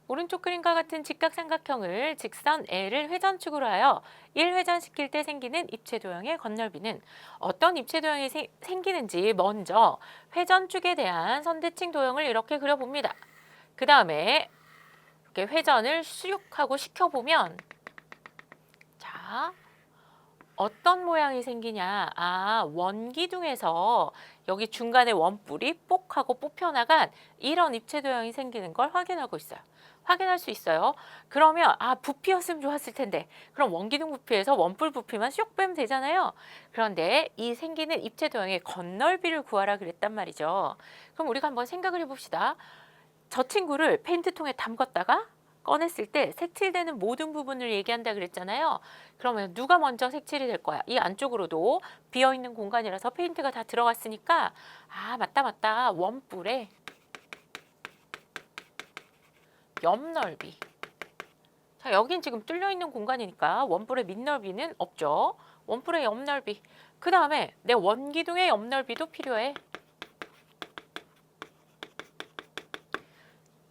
오른쪽 그림과 같은 직각삼각형을 직선 L을 회전축으로 하여 1회전시킬 때 생기는 입체 도형의 건널비는 어떤 입체 도형이 생기는지 먼저 회전축에 대한 선대칭 도형을 이렇게 그려봅니다. 그 다음에 이렇게 회전을 슉 하고 시켜보면 자, 어떤 모양이 생기냐? 원기둥에서 여기 중간에 원뿔이 뽁 하고 뽑혀나간 이런 입체 도형이 생기는 걸 확인하고 있어요. 확인할 수 있어요. 그러면 부피였으면 좋았을 텐데 그럼 원기둥 부피에서 원뿔 부피만 쏙 빼면 되잖아요. 그런데 이 생기는 입체 도형의 건널비를 구하라 그랬단 말이죠. 그럼 우리가 한번 생각을 해봅시다. 저 친구를 페인트통에 담궜다가 꺼냈을 때 색칠되는 모든 부분을 얘기한다 그랬잖아요. 그러면 누가 먼저 색칠이 될 거야? 이 안쪽으로도 비어있는 공간이라서 페인트가 다 들어갔으니까 맞다. 원뿔의 옆넓이. 자, 여긴 지금 뚫려있는 공간이니까 원뿔의 밑넓이는 없죠. 원뿔의 옆넓이. 그 다음에 내 원기둥의 옆넓이도 필요해.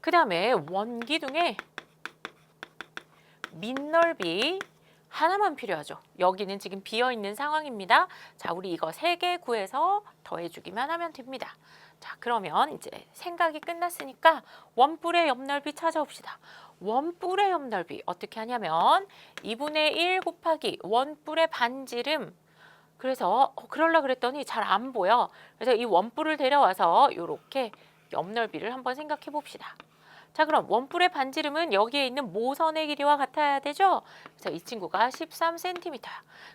그 다음에 원기둥의 밑넓이 하나만 필요하죠. 여기는 지금 비어있는 상황입니다. 자, 우리 이거 3개 구해서 더해주기만 하면 됩니다. 자, 그러면 이제 생각이 끝났으니까 원뿔의 옆넓이 찾아봅시다. 원뿔의 옆넓이 어떻게 하냐면 2분의 1 곱하기 원뿔의 반지름. 그래서 그러려고 그랬더니 잘 안 보여. 그래서 이 원뿔을 데려와서 이렇게 옆넓이를 한번 생각해 봅시다. 자, 그럼 원뿔의 반지름은 여기에 있는 모선의 길이와 같아야 되죠? 그래서 이 친구가 13cm야.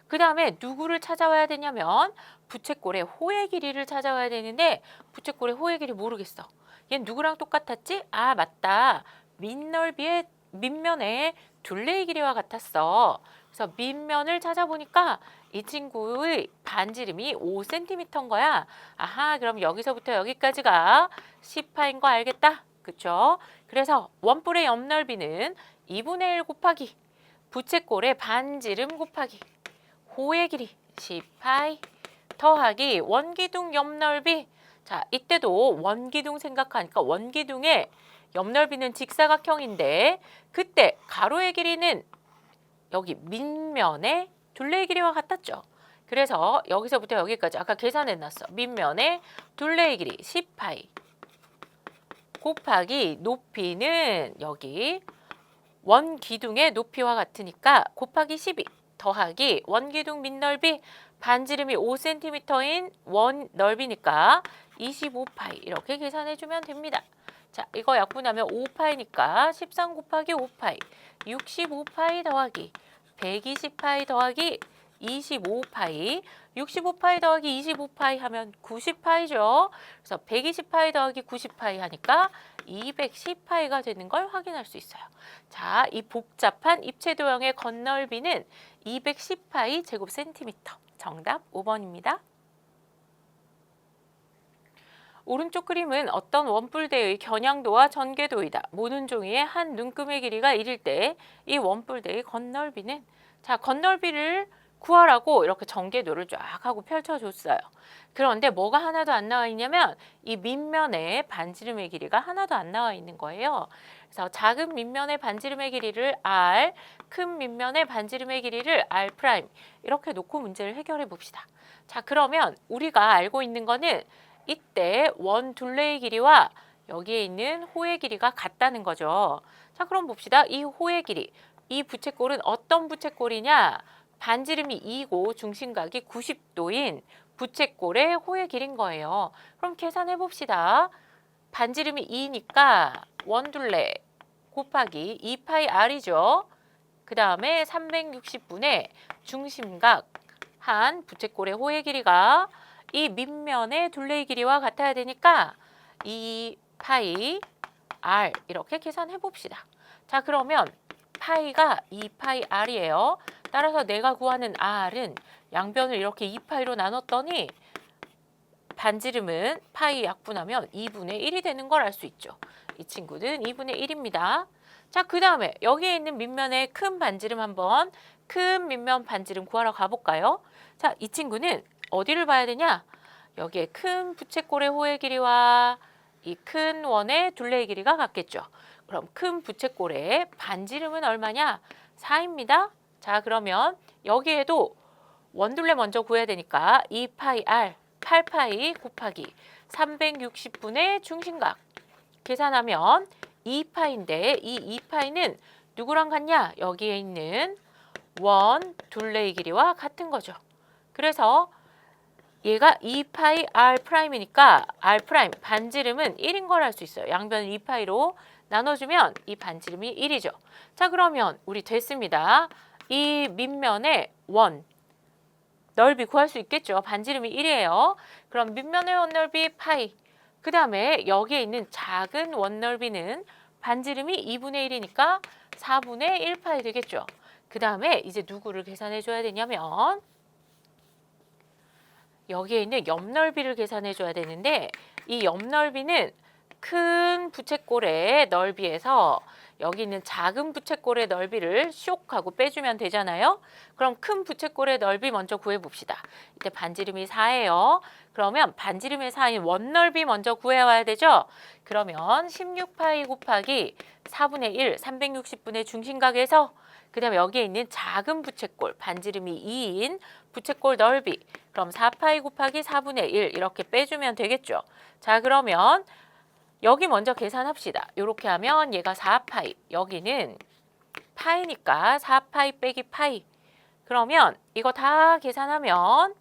그 다음에 누구를 찾아와야 되냐면 부채꼴의 호의 길이를 찾아와야 되는데 부채꼴의 호의 길이 모르겠어. 얘는 누구랑 똑같았지? 맞다. 밑면의 둘레의 길이와 같았어. 그래서 밑면을 찾아보니까 이 친구의 반지름이 5cm인 거야. 그럼 여기서부터 여기까지가 10파인 거 알겠다? 그쵸? 그래서 원뿔의 옆넓이는 2분의 1 곱하기 부채꼴의 반지름 곱하기 호의 길이 10파이 더하기 원기둥 옆넓이. 자, 이때도 원기둥 생각하니까 원기둥의 옆넓이는 직사각형인데 그때 가로의 길이는 여기 밑면의 둘레의 길이와 같았죠. 그래서 여기서부터 여기까지 아까 계산해놨어. 밑면의 둘레의 길이 10파이 곱하기 높이는 여기 원기둥의 높이와 같으니까 곱하기 12 더하기 원기둥 밑넓이 반지름이 5cm인 원 넓이니까 25파이 이렇게 계산해주면 됩니다. 자, 이거 약분하면 5파이니까 13 곱하기 5파이 65파이 더하기 120파이 더하기 25파이 65파이 더하기 25파이 하면 90파이죠. 그래서 120파이 더하기 90파이 하니까 210파이가 되는 걸 확인할 수 있어요. 자, 이 복잡한 입체 도형의 건널비는 210파이 제곱센티미터. 정답 5번입니다. 오른쪽 그림은 어떤 원뿔대의 겨냥도와 전개도이다. 모든 종이의 한 눈금의 길이가 1일 때 이 원뿔대의 건널비는 건널비를 구하라고 이렇게 전개도를 쫙 하고 펼쳐줬어요. 그런데 뭐가 하나도 안 나와 있냐면 이 밑면에 반지름의 길이가 하나도 안 나와 있는 거예요. 그래서 작은 밑면의 반지름의 길이를 R, 큰 밑면의 반지름의 길이를 R' 이렇게 놓고 문제를 해결해 봅시다. 자, 그러면 우리가 알고 있는 거는 이때 원 둘레의 길이와 여기에 있는 호의 길이가 같다는 거죠. 자, 그럼 봅시다. 이 호의 길이, 이 부채꼴은 어떤 부채꼴이냐? 반지름이 2고 중심각이 90도인 부채꼴의 호의 길인 거예요. 그럼 계산해 봅시다. 반지름이 2니까 원둘레 곱하기 2파이 r이죠. 그 다음에 360분의 중심각 한 부채꼴의 호의 길이가 이 밑면의 둘레의 길이와 같아야 되니까 2파이 r 이렇게 계산해 봅시다. 자, 그러면 파이가 2파이 r이에요. 따라서 내가 구하는 r은 양변을 이렇게 2파이로 나눴더니 반지름은 파이 약분하면 2분의 1이 되는 걸 알 수 있죠. 이 친구는 2분의 1입니다. 자, 그 다음에 여기에 있는 밑면의 큰 반지름 한번 큰 밑면 반지름 구하러 가볼까요? 자, 이 친구는 어디를 봐야 되냐? 여기에 큰 부채꼴의 호의 길이와 이 큰 원의 둘레의 길이가 같겠죠. 그럼 큰 부채꼴의 반지름은 얼마냐? 4입니다. 자, 그러면 여기에도 원둘레 먼저 구해야 되니까 2파이 r 8파이 곱하기 360분의 중심각 계산하면 2파인데 이 2파이는 누구랑 같냐? 여기에 있는 원 둘레의 길이와 같은 거죠. 그래서 얘가 2파이 r'이니까 r' 반지름은 1인 걸 알 수 있어요. 양변을 2파이로 나눠주면 이 반지름이 1이죠. 자, 그러면 우리 됐습니다. 이 밑면의 원 넓이 구할 수 있겠죠. 반지름이 1이에요. 그럼 밑면의 원 넓이 파이. 그 다음에 여기에 있는 작은 원 넓이는 반지름이 2분의 1이니까 4분의 1파이 되겠죠. 그 다음에 이제 누구를 계산해 줘야 되냐면 여기에 있는 옆넓이를 계산해 줘야 되는데 이 옆넓이는 큰 부채꼴의 넓이에서 여기 있는 작은 부채꼴의 넓이를 쇽 하고 빼주면 되잖아요. 그럼 큰 부채꼴의 넓이 먼저 구해봅시다. 이때 반지름이 4예요. 그러면 반지름의 4인 원넓이 먼저 구해와야 되죠. 그러면 16파이 곱하기 4분의 1, 360분의 중심각에서 그 다음에 여기에 있는 작은 부채꼴, 반지름이 2인 부채꼴 넓이 그럼 4파이 곱하기 4분의 1 이렇게 빼주면 되겠죠. 자, 그러면 여기 먼저 계산합시다. 이렇게 하면 얘가 4파이, 여기는 파이니까 4파이 빼기 파이. 그러면 이거 다 계산하면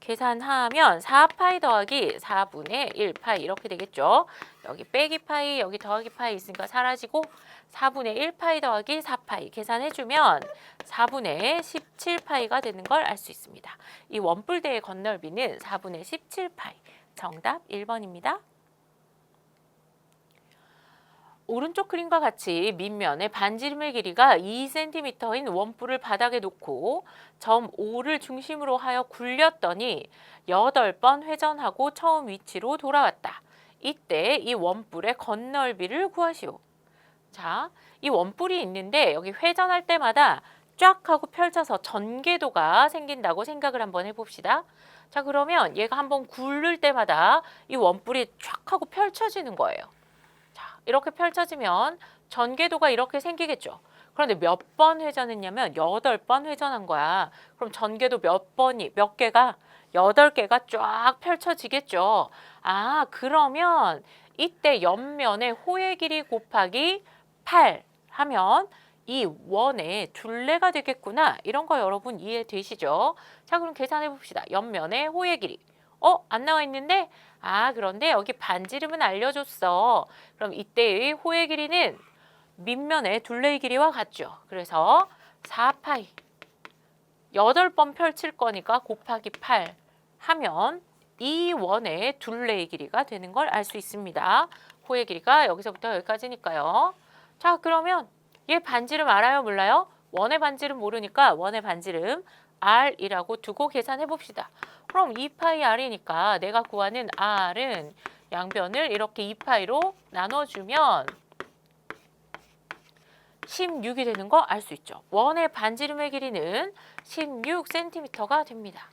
4파이 더하기 4분의 1파이 이렇게 되겠죠. 여기 빼기 파이, 여기 더하기 파이 있으니까 사라지고 4분의 1파이 더하기 4파이 계산해주면 4분의 17파이가 되는 걸 알 수 있습니다. 이 원뿔대의 건널비는 4분의 17파이. 정답 1번입니다. 오른쪽 그림과 같이 밑면의 반지름의 길이가 2cm인 원뿔을 바닥에 놓고 점 O를 중심으로 하여 굴렸더니 8번 회전하고 처음 위치로 돌아왔다. 이때 이 원뿔의 건널비를 구하시오. 자, 이 원뿔이 있는데 여기 회전할 때마다 쫙 하고 펼쳐서 전개도가 생긴다고 생각을 한번 해봅시다. 자, 그러면 얘가 한번 굴릴 때마다 이 원뿔이 쫙 하고 펼쳐지는 거예요. 자, 이렇게 펼쳐지면 전개도가 이렇게 생기겠죠. 그런데 몇 번 회전했냐면 8번 회전한 거야. 그럼 전개도 몇 개가 8개가 쫙 펼쳐지겠죠. 아, 그러면 이때 옆면의 호의 길이 곱하기 8 하면 이 원의 둘레가 되겠구나. 이런 거 여러분 이해되시죠? 자, 그럼 계산해 봅시다. 옆면의 호의 길이. 안 나와 있는데? 아, 그런데 여기 반지름은 알려줬어. 그럼 이때의 호의 길이는 밑면의 둘레의 길이와 같죠. 그래서 4파이 8번 펼칠 거니까 곱하기 8 하면 이 원의 둘레의 길이가 되는 걸 알 수 있습니다. 호의 길이가 여기서부터 여기까지니까요. 자, 그러면 얘 반지름 알아요? 몰라요? 원의 반지름 모르니까 원의 반지름 R이라고 두고 계산해 봅시다. 그럼 2파이 R이니까 내가 구하는 R은 양변을 이렇게 2파이로 나눠주면 16이 되는 거 알 수 있죠. 원의 반지름의 길이는 16cm가 됩니다.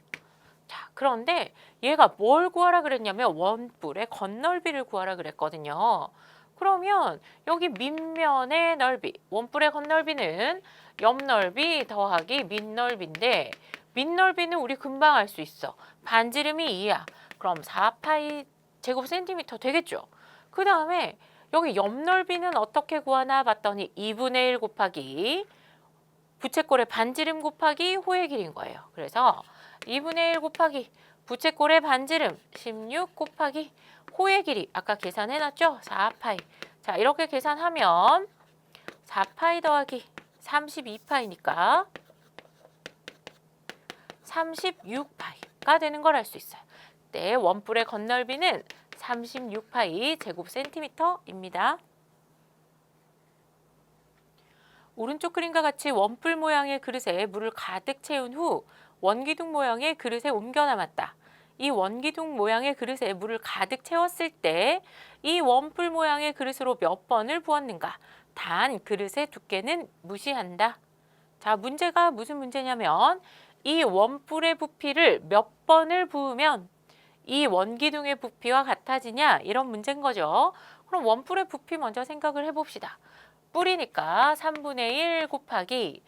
자, 그런데 얘가 뭘 구하라 그랬냐면 원뿔의 건널비를 구하라 그랬거든요. 그러면 여기 밑면의 넓이, 원뿔의 건널비는 옆넓이 더하기 밑넓이인데 밑넓이는 우리 금방 알 수 있어. 반지름이 2야. 그럼 4파이 제곱센티미터 되겠죠. 그 다음에 여기 옆넓이는 어떻게 구하나 봤더니 2분의 1 곱하기 부채꼴의 반지름 곱하기 호의 길이인 거예요. 그래서 2분의 1 곱하기 부채꼴의 반지름 16 곱하기 호의 길이 아까 계산해놨죠? 4파이. 자, 이렇게 계산하면 4파이 더하기 32파이니까 36파이가 되는 걸 알 수 있어요. 네, 원뿔의 건널비는 36파이 제곱센티미터입니다. 오른쪽 그림과 같이 원뿔 모양의 그릇에 물을 가득 채운 후 원기둥 모양의 그릇에 옮겨 담았다. 이 원기둥 모양의 그릇에 물을 가득 채웠을 때 이 원뿔 모양의 그릇으로 몇 번을 부었는가? 단 그릇의 두께는 무시한다. 자, 문제가 무슨 문제냐면 이 원뿔의 부피를 몇 번을 부으면 이 원기둥의 부피와 같아지냐 이런 문제인 거죠. 그럼 원뿔의 부피 먼저 생각을 해봅시다. 뿔이니까 3분의 1 곱하기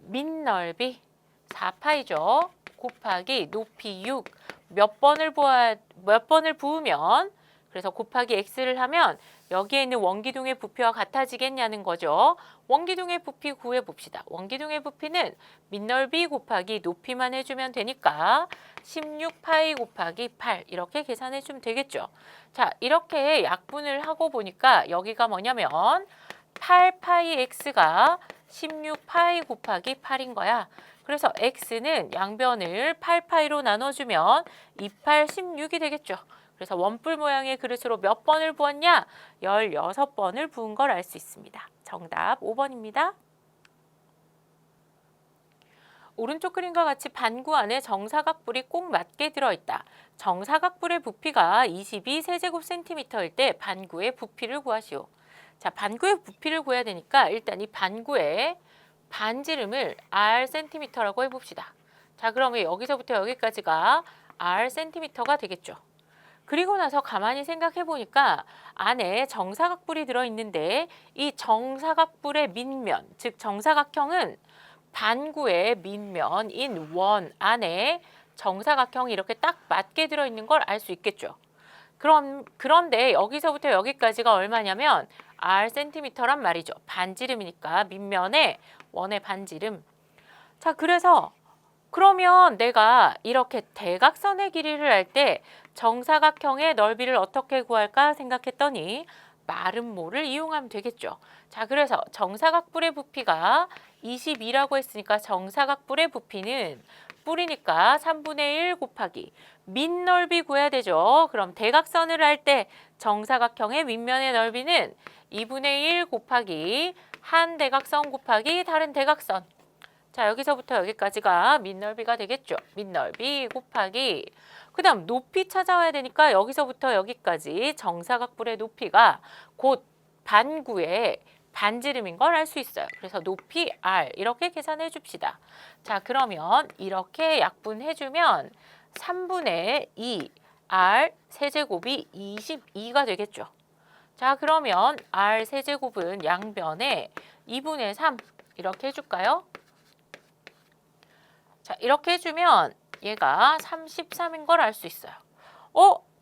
밑넓이 4파이죠. 곱하기 높이 6. 몇 번을 부으면 그래서 곱하기 x를 하면 여기에 있는 원기둥의 부피와 같아지겠냐는 거죠. 원기둥의 부피 구해봅시다. 원기둥의 부피는 밑넓이 곱하기 높이만 해주면 되니까 16파이 곱하기 8 이렇게 계산해주면 되겠죠. 자, 이렇게 약분을 하고 보니까 여기가 뭐냐면 8파이 x가 16파이 곱하기 8인 거야. 그래서 x는 양변을 8파이로 나눠주면 28, 16이 되겠죠. 그래서 원뿔 모양의 그릇으로 몇 번을 부었냐? 16번을 부은 걸 알 수 있습니다. 정답 5번입니다. 오른쪽 그림과 같이 반구 안에 정사각뿔이 꼭 맞게 들어있다. 정사각뿔의 부피가 22세제곱센티미터일 때 반구의 부피를 구하시오. 자, 반구의 부피를 구해야 되니까 일단 이 반구의 반지름을 r 센티미터라고 해봅시다. 자, 그러면 여기서부터 여기까지가 r 센티미터가 되겠죠. 그리고 나서 가만히 생각해 보니까 안에 정사각뿔이 들어있는데 이 정사각뿔의 밑면, 즉 정사각형은 반구의 밑면인 원 안에 정사각형이 이렇게 딱 맞게 들어있는 걸 알 수 있겠죠. 그런데 여기서부터 여기까지가 얼마냐면 r 센티미터란 말이죠. 반지름이니까 밑면에 원의 반지름. 자, 그러면 내가 이렇게 대각선의 길이를 할 때 정사각형의 넓이를 어떻게 구할까 생각했더니 마름모를 이용하면 되겠죠. 자, 그래서 정사각뿔의 부피가 22라고 했으니까 정사각뿔의 부피는 뿔이니까 3분의 1 곱하기 밑넓이 구해야 되죠. 그럼 대각선을 할 때 정사각형의 밑면의 넓이는 2분의 1 곱하기 한 대각선 곱하기 다른 대각선. 자, 여기서부터 여기까지가 밑넓이가 되겠죠. 밑넓이 곱하기 그 다음 높이 찾아와야 되니까 여기서부터 여기까지 정사각뿔의 높이가 곧 반구의 반지름인 걸 알 수 있어요. 그래서 높이 r 이렇게 계산해 줍시다. 자, 그러면 이렇게 약분해주면 3분의 2 r 세제곱이 22가 되겠죠. 자, 그러면 r 세제곱은 양변에 2분의 3 이렇게 해줄까요? 자, 이렇게 해주면 얘가 33인 걸 알 수 있어요.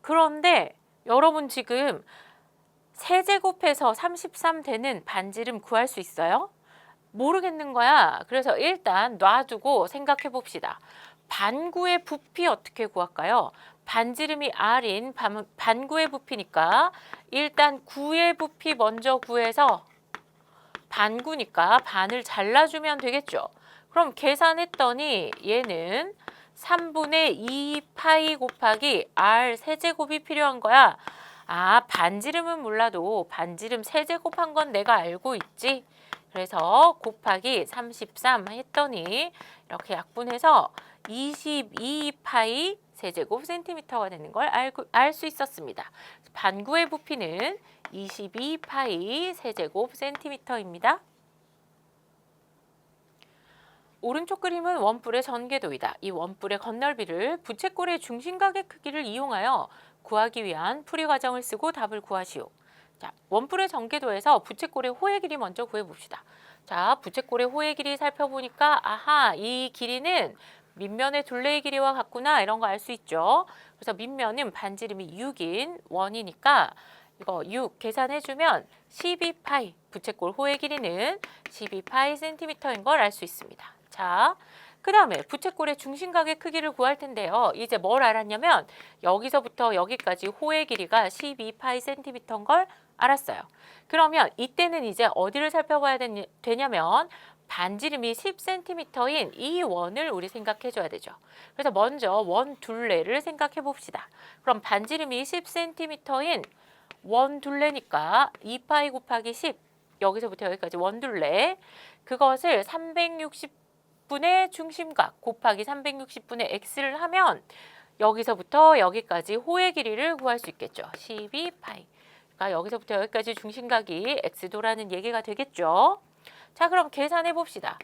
그런데 여러분 지금 세제곱해서 33 되는 반지름 구할 수 있어요? 모르겠는 거야. 그래서 일단 놔두고 생각해 봅시다. 반구의 부피 어떻게 구할까요? 반지름이 r인 반구의 부피니까 일단 구의 부피 먼저 구해서 반구니까 반을 잘라주면 되겠죠. 그럼 계산했더니 얘는 3분의 2 파이 곱하기 r 세제곱이 필요한 거야. 아, 반지름은 몰라도 반지름 세제곱한 건 내가 알고 있지. 그래서 곱하기 33 했더니 이렇게 약분해서 22 파이 세제곱 센티미터가 되는 걸 알 수 있었습니다. 반구의 부피는 22 파이 세제곱 센티미터입니다. 오른쪽 그림은 원뿔의 전개도이다. 이 원뿔의 건널비를 부채꼴의 중심각의 크기를 이용하여 구하기 위한 풀이 과정을 쓰고 답을 구하시오. 자, 원뿔의 전개도에서 부채꼴의 호의 길이 먼저 구해봅시다. 자, 부채꼴의 호의 길이 살펴보니까 아하, 이 길이는 밑면의 둘레의 길이와 같구나 이런 거 알 수 있죠. 그래서 밑면은 반지름이 6인 원이니까 이거 6 계산해주면 12파이, 부채꼴 호의 길이는 12파이 센티미터인 걸 알 수 있습니다. 자, 그 다음에 부채꼴의 중심각의 크기를 구할 텐데요. 이제 뭘 알았냐면 여기서부터 여기까지 호의 길이가 12파이 센티미터인 걸 알았어요. 그러면 이때는 이제 어디를 살펴봐야 되냐면 반지름이 10cm인 이 원을 우리 생각해 줘야 되죠. 그래서 먼저 원 둘레를 생각해 봅시다. 그럼 반지름이 10cm인 원 둘레니까 2파이 곱하기 10 여기서부터 여기까지 원 둘레 그것을 360분의 중심각 곱하기 360분의 x를 하면 여기서부터 여기까지 호의 길이를 구할 수 있겠죠. 12파이. 그러니까 여기서부터 여기까지 중심각이 x도라는 얘기가 되겠죠. 자, 그럼 계산해 봅시다.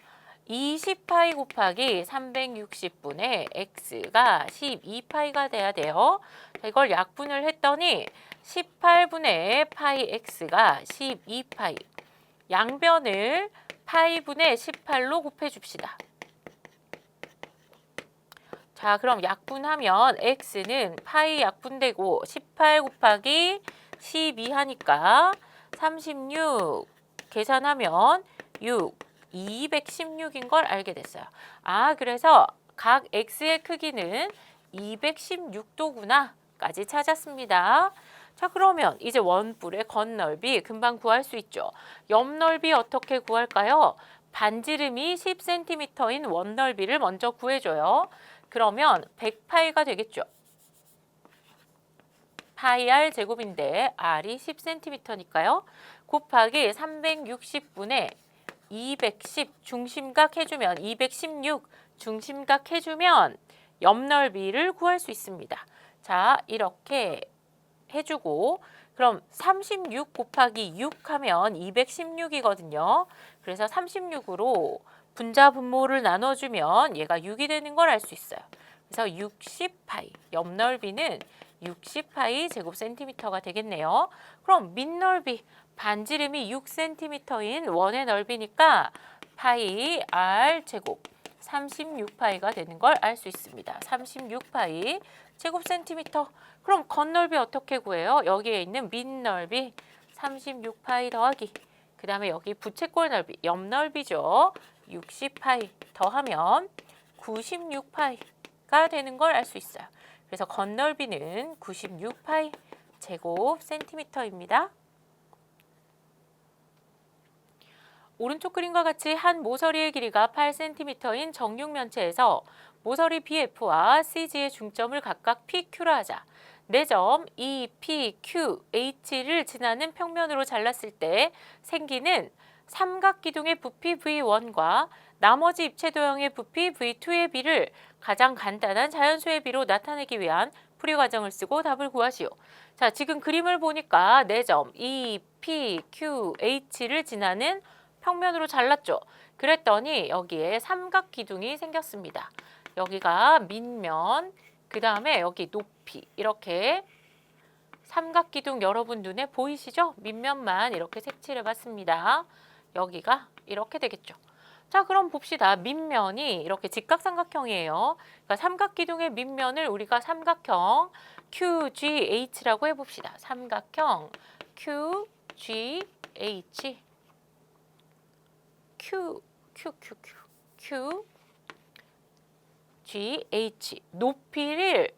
20파이 곱하기 360분의 x가 12파이가 돼야 돼요. 자, 이걸 약분을 했더니 18분의 파이 x가 12파이. 양변을 파이분의 18로 곱해줍시다. 자, 그럼 약분하면 x는 파이 약분되고 18 곱하기 12 하니까 36 계산하면 6, 216인 걸 알게 됐어요. 아, 그래서 각 x의 크기는 216도구나 까지 찾았습니다. 자, 그러면 이제 원뿔의 겉넓이 금방 구할 수 있죠. 옆넓이 어떻게 구할까요? 반지름이 10cm인 원넓이를 먼저 구해줘요. 그러면 100파이가 되겠죠. 파이 r 제곱인데 r이 10cm니까요. 곱하기 360분의 210 중심각 해주면 216 중심각 해주면 옆넓이를 구할 수 있습니다. 자, 이렇게 해주고 그럼 36 곱하기 6 하면 216이거든요. 그래서 36으로 분자 분모를 나눠주면 얘가 6이 되는 걸 알 수 있어요. 그래서 60파이, 옆넓이는 60파이 제곱센티미터가 되겠네요. 그럼 밑넓이, 반지름이 6cm인 원의 넓이니까 파이 r 제곱 36파이가 되는 걸 알 수 있습니다. 36파이 제곱센티미터. 그럼 겉넓이 어떻게 구해요? 여기에 있는 밑넓이 36파이 더하기 그 다음에 여기 부채꼴 넓이, 옆넓이죠. 60파이 더하면 96파이가 되는 걸 알 수 있어요. 그래서 겉넓이는 96파이 제곱센티미터입니다. 오른쪽 그림과 같이 한 모서리의 길이가 8cm인 정육면체에서 모서리 BF와 CG의 중점을 각각 PQ라 하자. 4점 EPQH를 지나는 평면으로 잘랐을 때 생기는 삼각기둥의 부피 V1과 나머지 입체도형의 부피 V2의 비를 가장 간단한 자연수의 비로 나타내기 위한 풀이 과정을 쓰고 답을 구하시오. 자, 지금 그림을 보니까 4점 EPQH를 지나는 평면으로 잘랐죠. 그랬더니 여기에 삼각기둥이 생겼습니다. 여기가 밑면, 그 다음에 여기 높이 이렇게 삼각기둥 여러분 눈에 보이시죠? 밑면만 이렇게 색칠해 봤습니다. 여기가 이렇게 되겠죠. 자, 그럼 봅시다. 밑면이 이렇게 직각삼각형이에요. 그러니까 삼각기둥의 밑면을 우리가 삼각형 QGH라고 해봅시다. 삼각형 QGH QGH 높이를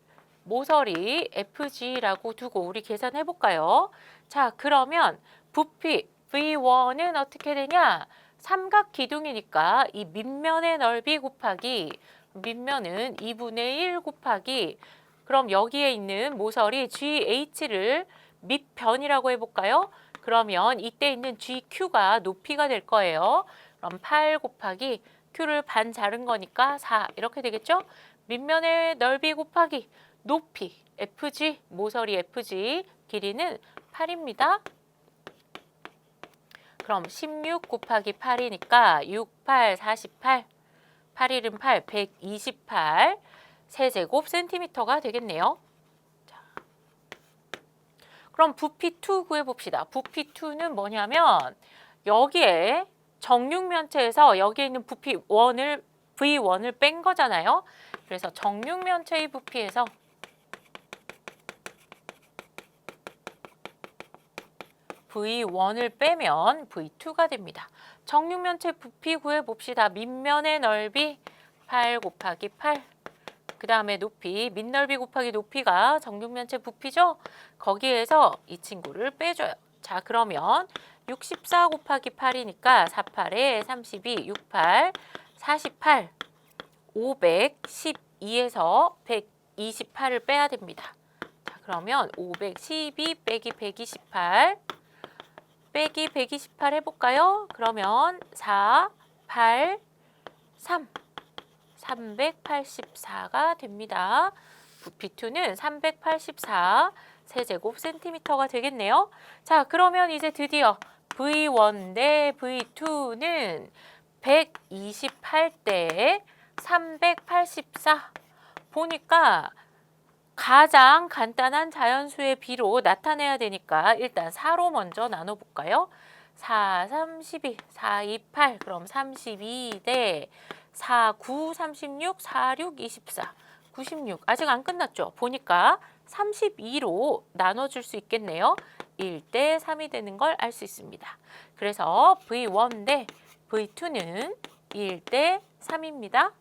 모서리 FG라고 두고 우리 계산해 볼까요? 자, 그러면 부피 V1은 어떻게 되냐? 삼각 기둥이니까 이 밑면의 넓이 곱하기 밑면은 2분의 1 곱하기 그럼 여기에 있는 모서리 GH를 밑변이라고 해볼까요? 그러면 이때 있는 GQ가 높이가 될 거예요. 그럼 8 곱하기 Q를 반 자른 거니까 4 이렇게 되겠죠? 밑면의 넓이 곱하기 높이 FG, 모서리 FG 길이는 8입니다. 그럼 16 곱하기 8이니까 6, 8, 48, 8, 1은 8, 128 세제곱 센티미터가 되겠네요. 자, 그럼 부피 2 구해봅시다. 부피 2는 뭐냐면 여기에 정육면체에서 여기에 있는 부피 1을 V1을 뺀 거잖아요. 그래서 정육면체의 부피에서 V1을 빼면 V2가 됩니다. 정육면체 부피 구해봅시다. 밑면의 넓이 8 곱하기 8. 그 다음에 높이, 밑넓이 곱하기 높이가 정육면체 부피죠? 거기에서 이 친구를 빼줘요. 자, 그러면 64 곱하기 8이니까 48에 32, 68, 48, 512에서 128을 빼야 됩니다. 자, 그러면 512 빼기 128 빼기 128 해볼까요? 그러면 4, 8, 3, 384가 됩니다. 부피2는 384 세제곱 센티미터가 되겠네요. 자, 그러면 이제 드디어 V1 대 V2는 128대 384 보니까 가장 간단한 자연수의 비로 나타내야 되니까 일단 4로 먼저 나눠볼까요? 4, 32, 4, 28 그럼 32대 4, 9, 36, 4, 6, 24 96 아직 안 끝났죠? 보니까 32로 나눠줄 수 있겠네요. 1대 3이 되는 걸 알 수 있습니다. 그래서 V1 대 V2는 1대 3입니다.